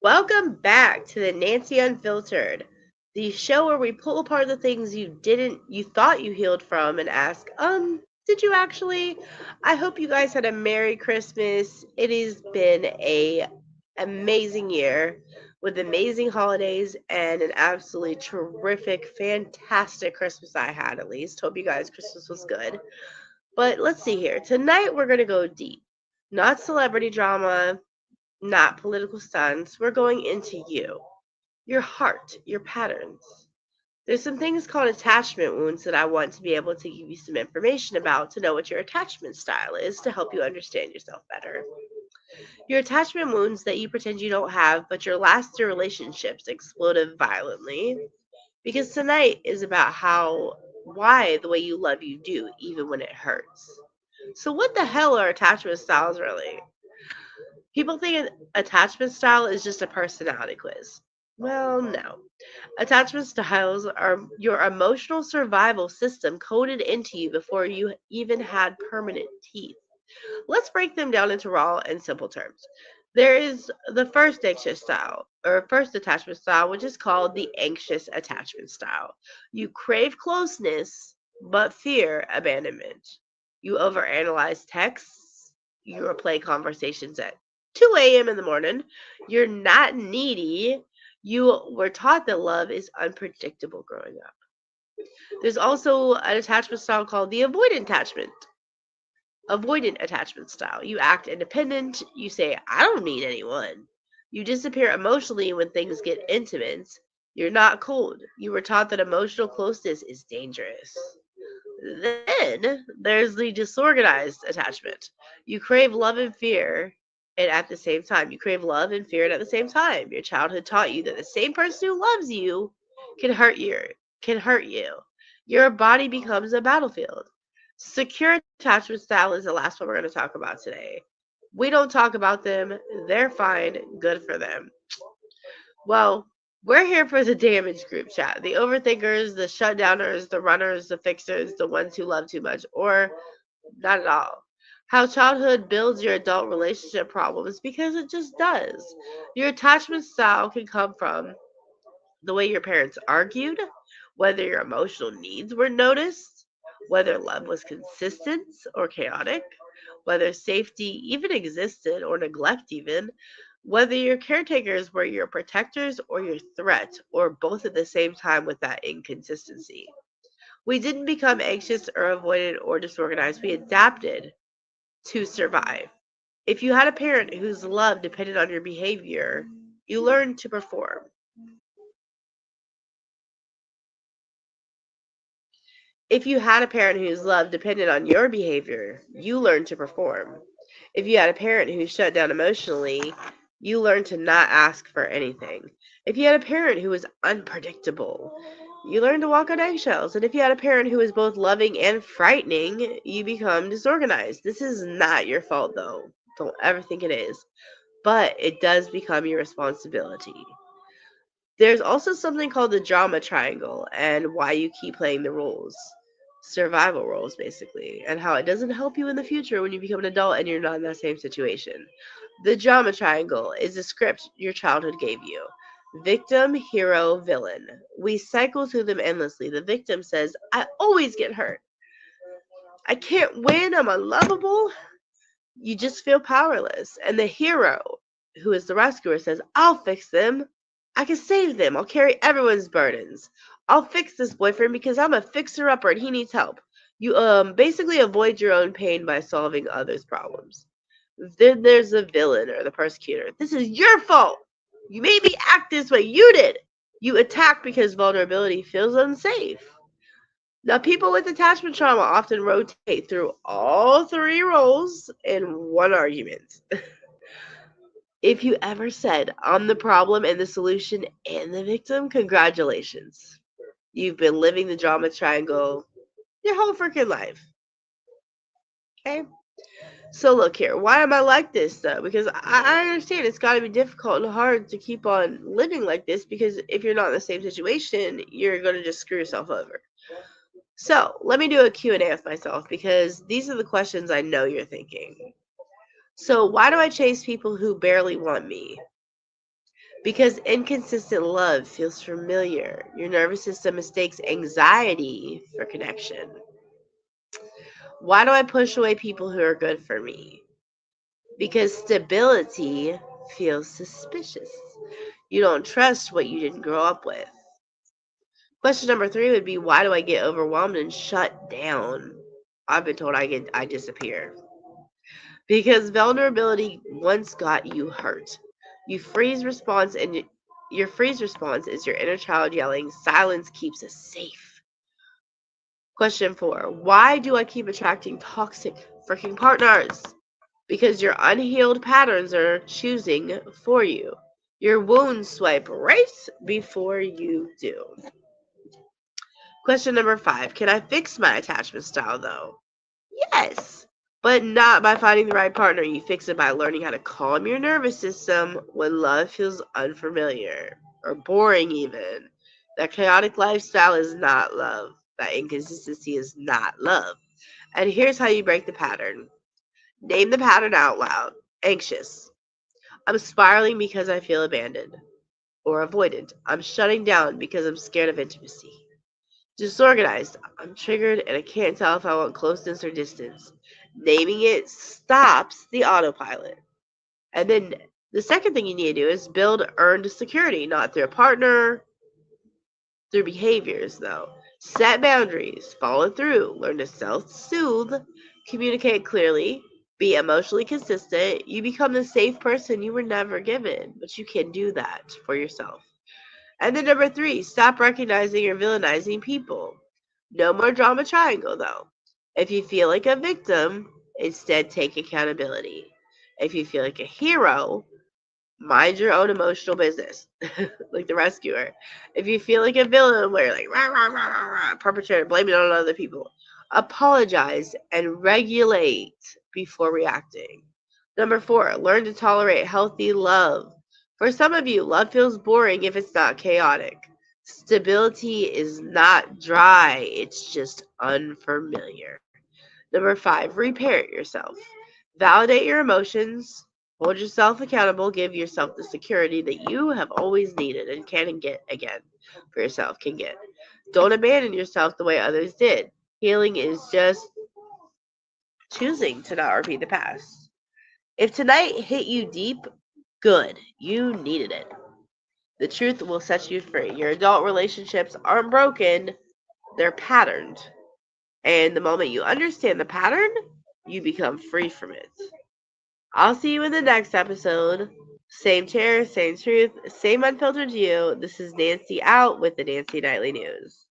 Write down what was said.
Welcome back to the Nancy Unfiltered, the show where we pull apart the things you thought you healed from and ask, did you actually? I hope you guys had a Merry Christmas. It has been a amazing year with amazing holidays and an absolutely terrific, fantastic Christmas I had at least. Hope you guys Christmas was good. But let's see here. Tonight we're gonna go deep. Not celebrity drama, not political stunts. We're going into you, your heart, your patterns. There's some things called attachment wounds that I want to be able to give you some information about to know what your attachment style is to help you understand yourself better. Your attachment wounds that you pretend you don't have, but your last two relationships exploded violently. Because tonight is about why the way you love you do, even when it hurts. So, what the hell are attachment styles really? People think an attachment style is just a personality quiz. Well, no. Attachment styles are your emotional survival system coded into you before you even had permanent teeth. Let's break them down into raw and simple terms. There is the first anxious style, or first attachment style, which is called the anxious attachment style. You crave closeness, but fear abandonment. You overanalyze texts. You replay conversations at 2 a.m. in the morning. You're not needy. You were taught that love is unpredictable growing up. There's also an attachment style called the avoidant attachment style. You act independent. You say, I don't need anyone. You disappear emotionally when things get intimate. You're not cold. You were taught that emotional closeness is dangerous. Then there's the disorganized attachment. You crave love and fear and at the same time. You crave love and fear and at the same time. Your childhood taught you that the same person who loves you can hurt you can hurt you. Your body becomes a battlefield. Secure attachment style is the last one we're going to talk about today. We don't talk about them. They're fine. Good for them. Well, we're here for the damage group chat. The overthinkers, the shutdowners, the runners, the fixers, the ones who love too much, or not at all. How childhood builds your adult relationship problems because it just does. Your attachment style can come from the way your parents argued, whether your emotional needs were noticed, whether love was consistent or chaotic, whether safety even existed or neglect even, whether your caretakers were your protectors or your threat, or both at the same time with that inconsistency. We didn't become anxious or avoidant or disorganized. We adapted to survive. If you had a parent whose love depended on your behavior, you learned to perform. If you had a parent whose love depended on your behavior, you learned to perform. If you had a parent who shut down emotionally, you learned to not ask for anything. If you had a parent who was unpredictable, you learned to walk on eggshells. And if you had a parent who was both loving and frightening, you become disorganized. This is not your fault, though. Don't ever think it is. But it does become your responsibility. There's also something called the drama triangle and why you keep playing the roles. Survival roles, basically, and how it doesn't help you in the future when you become an adult and you're not in that same situation. The drama triangle is a script your childhood gave you. Victim, hero, villain. We cycle through them endlessly. The victim says, I always get hurt. I can't win. I'm unlovable. You just feel powerless. And the hero, who is the rescuer, says, I'll fix them. I can save them. I'll carry everyone's burdens. I'll fix this boyfriend because I'm a fixer upper and he needs help. You basically avoid your own pain by solving others' problems. Then there's the villain or the persecutor. This is your fault. You made me act this way. You did. You attack because vulnerability feels unsafe. Now, people with attachment trauma often rotate through all three roles in one argument. If you ever said, I'm the problem and the solution and the victim, congratulations. You've been living the drama triangle your whole freaking life. Okay? So, look here. Why am I like this, though? Because I understand it's got to be difficult and hard to keep on living like this because if you're not in the same situation, you're going to just screw yourself over. So, let me do a Q&A with myself because these are the questions I know you're thinking. So, why do I chase people who barely want me? Because inconsistent love feels familiar. Your nervous system mistakes anxiety for connection. Why do I push away people who are good for me? Because stability feels suspicious. You don't trust what you didn't grow up with. Question number 3 would be, why do I get overwhelmed and shut down? I've been told I disappear. Because vulnerability once got you hurt. You freeze response and your freeze response is your inner child yelling, silence keeps us safe. Question 4, why do I keep attracting toxic freaking partners? Because your unhealed patterns are choosing for you. Your wounds swipe right before you do. Question number 5, can I fix my attachment style though? Yes, but not by finding the right partner. You fix it by learning how to calm your nervous system when love feels unfamiliar or boring even. That chaotic lifestyle is not love. That inconsistency is not love. And here's how you break the pattern. Name the pattern out loud. Anxious. I'm spiraling because I feel abandoned or avoidant. I'm shutting down because I'm scared of intimacy. Disorganized. I'm triggered and I can't tell if I want closeness or distance. Naming it stops the autopilot. And then the second thing you need to do is build earned security, not through a partner, through behaviors, though. Set boundaries, follow through, learn to self soothe, communicate clearly, be emotionally consistent. You become the safe person you were never given, but you can do that for yourself. And then number 3, stop recognizing or villainizing people. No more drama triangle, though. If you feel like a victim, instead take accountability. If you feel like a hero, mind your own emotional business, like the rescuer. If you feel like a villain, where you're like rah, rah, rah, rah, rah, perpetrator, blame it on other people, apologize and regulate before reacting. Number 4, learn to tolerate healthy love. For some of you, love feels boring if it's not chaotic. Stability is not dry, it's just unfamiliar. Number 5, reparent yourself. Validate your emotions, hold yourself accountable, give yourself the security that you have always needed and can get again for yourself, can get. Don't abandon yourself the way others did. Healing is just choosing to not repeat the past. If tonight hit you deep, good. You needed it. The truth will set you free. Your adult relationships aren't broken, they're patterned. And the moment you understand the pattern, you become free from it. I'll see you in the next episode. Same chair, same truth, same unfiltered you. This is Nancy out with the Nancy Nightly News.